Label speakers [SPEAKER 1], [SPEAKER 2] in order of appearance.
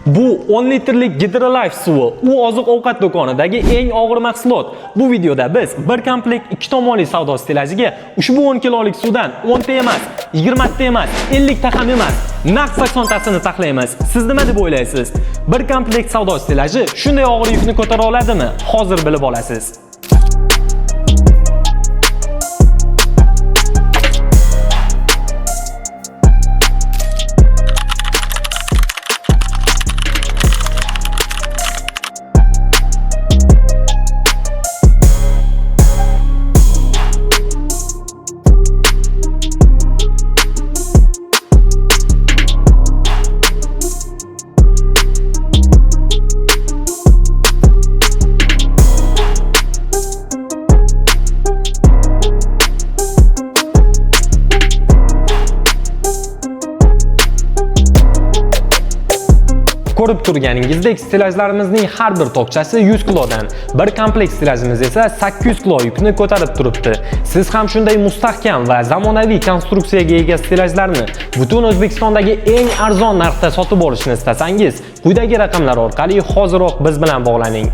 [SPEAKER 1] Bu 10 litrlik Hydrolife suvi. U oziq-ovqat do'konidagi eng og'ir mahsulot. Bu videoda biz bir komplekt 2 tomonli savdo stellajiga ushbu 10 kilolik suvdan 10 ta emas, 20 ta emas, 50 ta ham emas, naq 80 tasini taxlaymiz. Siz nima deb o'ylaysiz? Bir komplekt savdo stellaji shunday og'ir yukni ko'tara oladimi? Hozir bilib olasiz. Ko'rib turganingizdek, stellajlarimizning har bir tokchasi 100 kilodan, bir komplekt stellajimiz esa 800 kilo yukni ko'tarib turibdi. Siz ham shunday mustahkam va zamonaviy konstruksiyaga ega stellajlarni butun O'zbekistondagi eng arzon narxda sotib olishni istasangiz, quyidagi raqamlar orqali hoziroq biz bilan bog'laning.